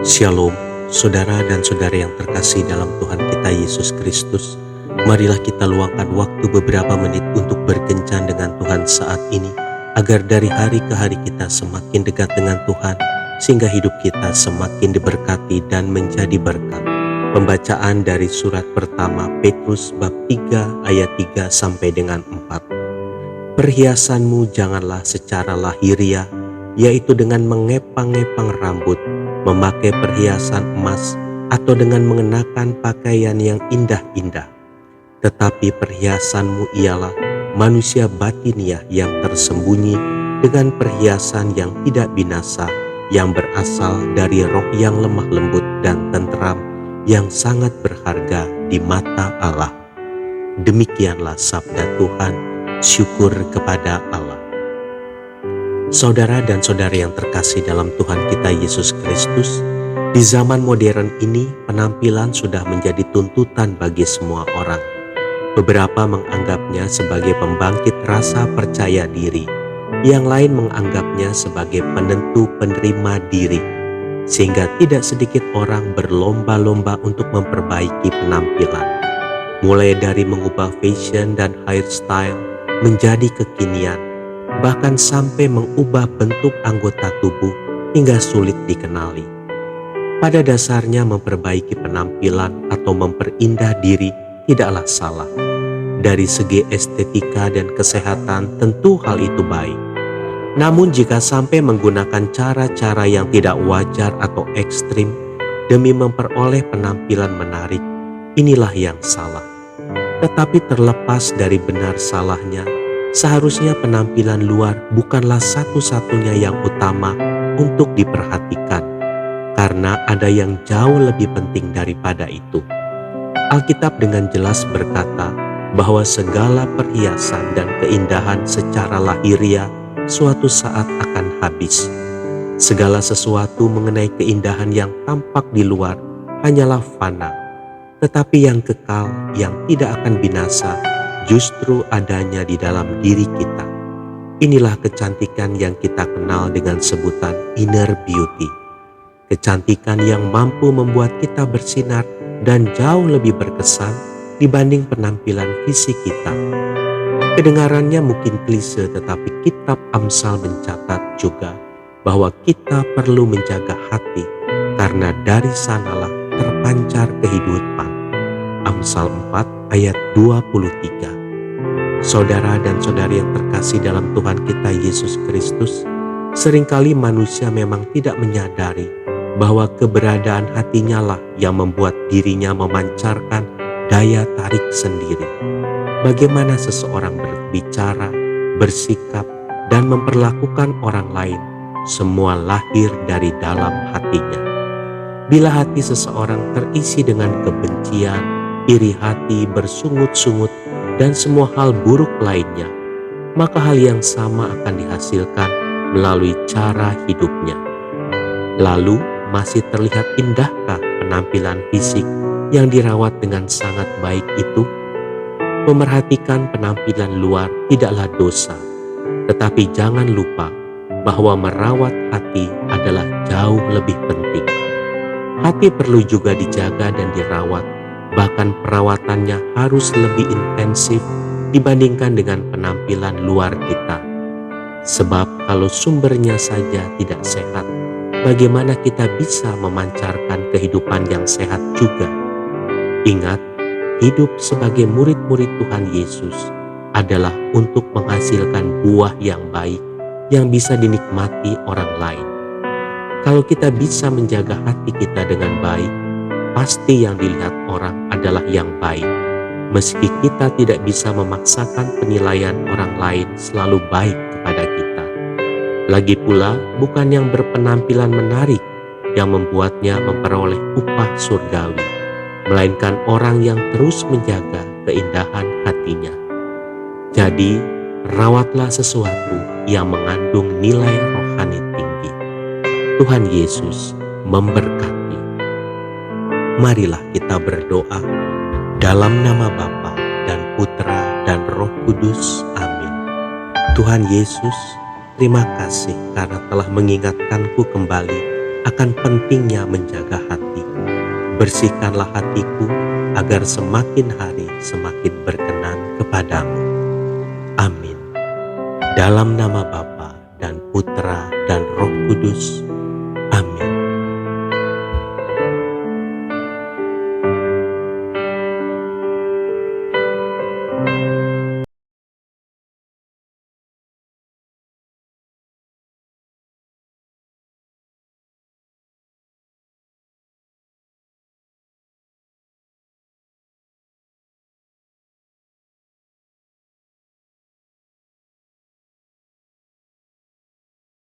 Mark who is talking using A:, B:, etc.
A: Shalom, saudara dan saudari yang terkasih dalam Tuhan kita Yesus Kristus. Marilah kita luangkan waktu beberapa menit untuk berkencan dengan Tuhan saat ini, agar dari hari ke hari kita semakin dekat dengan Tuhan, sehingga hidup kita semakin diberkati dan menjadi berkat. Pembacaan dari surat pertama Petrus bab 3 ayat 3 sampai dengan 4. Perhiasanmu janganlah secara lahiriah, yaitu dengan mengepang-ngepang rambut, memakai perhiasan emas, atau dengan mengenakan pakaian yang indah-indah. Tetapi perhiasanmu ialah manusia batiniah yang tersembunyi dengan perhiasan yang tidak binasa, yang berasal dari roh yang lemah lembut dan tentram, yang sangat berharga di mata Allah. Demikianlah sabda Tuhan, syukur kepada Allah. Saudara dan saudari yang terkasih dalam Tuhan kita Yesus Kristus, di zaman modern ini penampilan sudah menjadi tuntutan bagi semua orang. Beberapa menganggapnya sebagai pembangkit rasa percaya diri, yang lain menganggapnya sebagai penentu penerima diri, sehingga tidak sedikit orang berlomba-lomba untuk memperbaiki penampilan. Mulai dari mengubah fashion dan hairstyle menjadi kekinian, bahkan sampai mengubah bentuk anggota tubuh hingga sulit dikenali. Pada dasarnya memperbaiki penampilan atau memperindah diri tidaklah salah. Dari segi estetika dan kesehatan tentu hal itu baik. Namun jika sampai menggunakan cara-cara yang tidak wajar atau ekstrim demi memperoleh penampilan menarik, inilah yang salah. Tetapi terlepas dari benar salahnya, seharusnya penampilan luar bukanlah satu-satunya yang utama untuk diperhatikan, karena ada yang jauh lebih penting daripada itu. Alkitab dengan jelas berkata bahwa segala perhiasan dan keindahan secara lahiriah suatu saat akan habis. Segala sesuatu mengenai keindahan yang tampak di luar hanyalah fana, tetapi yang kekal, yang tidak akan binasa, justru adanya di dalam diri kita. Inilah kecantikan yang kita kenal dengan sebutan inner beauty. Kecantikan yang mampu membuat kita bersinar dan jauh lebih berkesan dibanding penampilan fisik kita. Kedengarannya mungkin klise, tetapi kitab Amsal mencatat juga bahwa kita perlu menjaga hati, karena dari sanalah terpancar kehidupan. Amsal 4 ayat 23. Saudara dan saudari yang terkasih dalam Tuhan kita Yesus Kristus, seringkali manusia memang tidak menyadari bahwa keberadaan hatinya lah yang membuat dirinya memancarkan daya tarik sendiri. Bagaimana seseorang berbicara, bersikap, dan memperlakukan orang lain, semua lahir dari dalam hatinya. Bila hati seseorang terisi dengan kebencian, iri hati, bersungut-sungut, dan semua hal buruk lainnya, maka hal yang sama akan dihasilkan melalui cara hidupnya. Lalu, masih terlihat indahkah penampilan fisik yang dirawat dengan sangat baik itu? Memerhatikan penampilan luar tidaklah dosa, tetapi jangan lupa bahwa merawat hati adalah jauh lebih penting. Hati perlu juga dijaga dan dirawat, bahkan perawatannya harus lebih intensif dibandingkan dengan penampilan luar kita. Sebab kalau sumbernya saja tidak sehat, bagaimana kita bisa memancarkan kehidupan yang sehat juga? Ingat, hidup sebagai murid-murid Tuhan Yesus adalah untuk menghasilkan buah yang baik yang bisa dinikmati orang lain. Kalau kita bisa menjaga hati kita dengan baik, pasti yang dilihat orang adalah yang baik, meski kita tidak bisa memaksakan penilaian orang lain selalu baik kepada kita. Lagi pula, bukan yang berpenampilan menarik yang membuatnya memperoleh upah surgawi, melainkan orang yang terus menjaga keindahan hatinya. Jadi, rawatlah sesuatu yang mengandung nilai rohani tinggi. Tuhan Yesus memberkati. Marilah kita berdoa dalam nama Bapa dan Putra dan Roh Kudus. Amin. Tuhan Yesus, terima kasih karena telah mengingatkanku kembali akan pentingnya menjaga hati. Bersihkanlah hatiku agar semakin hari semakin berkenan kepadamu. Amin. Dalam nama Bapa dan Putra dan Roh Kudus.